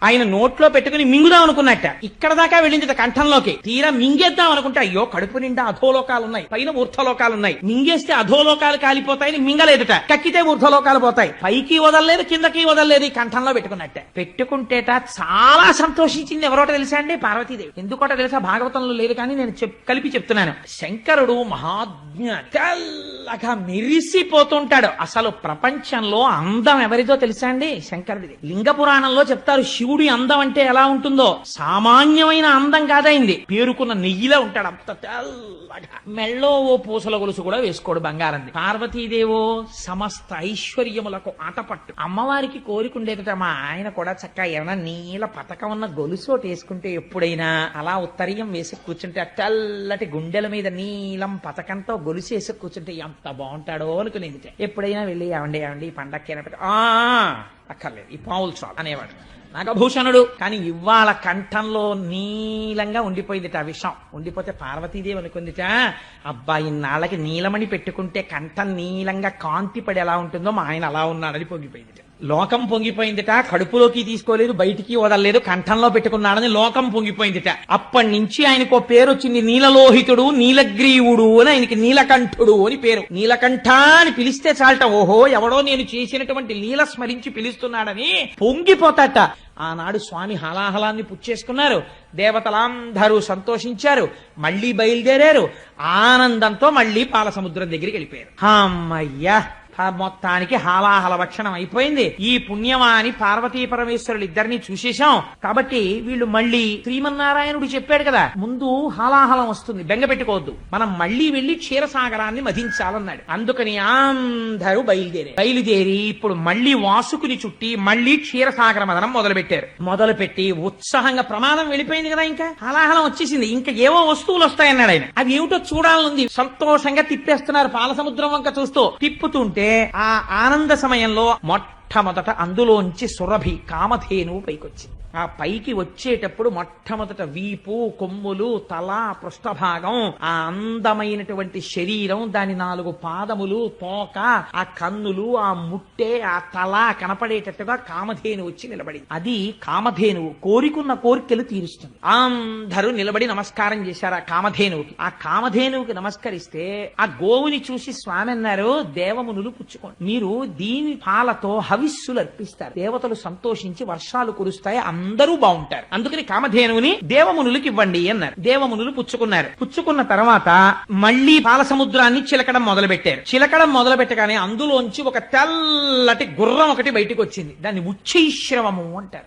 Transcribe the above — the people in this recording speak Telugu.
ఆయన నోట్లో పెట్టుకుని మింగుదాం అనుకున్నట్ట. ఇక్కడ దాకా వెళ్ళింది కంఠంలోకి. తీరా మింగేద్దాం అనుకుంటే అయ్యో కడుపు నిండా అధోలోకాలున్నాయి, పైన ఊర్ధ్వలోకాలున్నాయి, మింగేస్తే అధోలోకాలు కాలిపోతాయని మింగలేదుట. కక్కితే ఊర్ధ్వలోకాలు పోతాయి. పైకి వదలలేదు, కిందకి వదలలేదు, ఈ కంఠంలో పెట్టుకున్నట్ట. పెట్టుకుంటేట చాలా సంతోషించింది. ఎవరోట తెలుసా అండి? పార్వతీదేవి. ఎందుకోట తెలుసా? భాగవతంలో లేదు కానీ నేను కలిపి చెప్తున్నాను. శంకరుడు మహాజ్ఞ, తెల్లగా మెరిసిపోతుంటాడు. అసలు ప్రపంచంలో అందం ఎవరిదో తెలుసా అండి? శంకరుడిది. లింగ పురాణంలో చెప్తారు శివుడి అందం అంటే ఎలా ఉంటుందో. సామాన్యమైన అందం కాదైంది. పేరుకున్న నెయ్యిలా ఉంటాడు, అంత తెల్లగా. మెళ్ళో ఓ పూసల గొలుసు కూడా వేసుకోడు, బంగారంది. పార్వతీదేవో సమస్త ఐశ్వర్యములకు ఆటపట్టు. అమ్మవారికి కోరికుండేదట, మా ఆయన కూడా చక్కగా ఏమైనా నీల పతకం ఉన్న గొలుసు ఒకటి వేసుకుంటే ఎప్పుడైనా అలా ఉత్తరీయం వేసి కూర్చుంటే ఆ తెల్లటి గుండెల మీద నీలం పతకంతో గొలుసు వేసి కూర్చుంటే ఎంత బాగుంటాడో అనుకునేది. ఎప్పుడైనా వెళ్ళి ఏమండి ఏమండి ఈ పండక్కి అక్కర్లేదు, ఈ పావులు చాలు అనేవాడు నాగభూషణుడు. కానీ ఇవాళ కంఠంలో నీలంగా ఉండిపోయిందిట. ఆ విషయం ఉండిపోతే పార్వతీదేవి అనుకుందిట, అబ్బాయి నాళ్ళకి నీలమణి పెట్టుకుంటే కంఠం నీలంగా కాంతి పడి ఎలా ఉంటుందో మా ఆయన అలా ఉన్నాడని పొంగిపోయిందిట. లోకం పొంగిపోయిందిట. కడుపులోకి తీసుకోలేదు, బయటికి వదలలేదు, కంఠంలో పెట్టుకున్నాడని లోకం పొంగిపోయిందిట. అప్పటి నుంచి ఆయనకు పేరు వచ్చింది, నీలలోహితుడు, నీలగ్రీవుడు అని. ఆయనకి నీలకంఠుడు అని పేరు. నీలకంఠ అని పిలిస్తే చాలట, ఓహో ఎవడో నేను చేసినటువంటి లీల స్మరించి పిలుస్తున్నాడని పొంగిపోతాట. ఆనాడు స్వామి హలాహలాన్ని పుచ్చేసుకున్నారు. దేవతలందరూ సంతోషించారు. మళ్లీ బయలుదేరారు. ఆనందంతో మళ్లీ పాలసముద్రం దగ్గరికి వెళ్ళిపోయారు. అమ్మయ్యా, మొత్తానికి హాలాహల భక్షణం అయిపోయింది. ఈ పుణ్యమాని పార్వతీ పరమేశ్వరులు ఇద్దరిని చూసేశాం కాబట్టి వీళ్ళు మళ్ళీ శ్రీమన్నారాయణుడు చెప్పాడు కదా, ముందు హాలాహలం వస్తుంది, బెంగ పెట్టుకోవద్దు, మనం మళ్లీ వెళ్లి క్షీరసాగరాన్ని మధించాలన్నాడు. అందుకని అందరూ బయలుదేరి ఇప్పుడు మళ్లీ వాసుకుని చుట్టి మళ్లీ క్షీరసాగర మదనం మొదలుపెట్టారు. మొదలుపెట్టి ఉత్సాహంగా, ప్రమాదం వెళ్ళిపోయింది కదా, ఇంకా హాలాహలం వచ్చేసింది, ఇంకా ఏవో వస్తువులు వస్తాయన్నాడు ఆయన. అవి ఏమిటో చూడాలనుంది. సంతోషంగా తిప్పేస్తున్నారు పాలసముద్రం వంక చూస్తూ. తిప్పుతుంటే ఆ ఆనంద సమయంలో మొట్టమొదట అందులోంచి సురభి కామధేనువు పైకొచ్చింది. ఆ పైకి వచ్చేటప్పుడు మొట్టమొదట వీపు, కొమ్ములు, తల, పృష్ఠభాగం, ఆ అందమైనటువంటి శరీరం, దాని 4 పాదములు, తోక, ఆ కన్నులు, ఆ ముట్టె, ఆ తల కనపడేటట్టుగా కామధేను వచ్చి నిలబడింది. అది కామధేనువు కోరికున్న కోరికలు తీరుస్తుంది. అందరూ నిలబడి నమస్కారం చేశారు ఆ కామధేనువుకి. ఆ కామధేనువుకి నమస్కరిస్తే ఆ గోవుని చూసి స్వామి అన్నారు, దేవమునులు పుచ్చుకోండి, మీరు దీని పాలతో హవిస్సులు అర్పిస్తారు, దేవతలు సంతోషించి వర్షాలు కురుస్తాయి, అందరూ బాగుంటారు, అందుకని కామధేనువుని దేవమునులకి ఇవ్వండి అన్నారు. దేవమునులు పుచ్చుకున్నారు. పుచ్చుకున్న తర్వాత మళ్లీ పాలసముద్రాన్ని చిలకడం మొదలుపెట్టారు. చిలకడం మొదలుపెట్టగానే అందులోంచి ఒక తెల్లటి గుర్రం ఒకటి బయటకు వచ్చింది. దాన్ని ఉచ్చైశ్రవము అంటారు.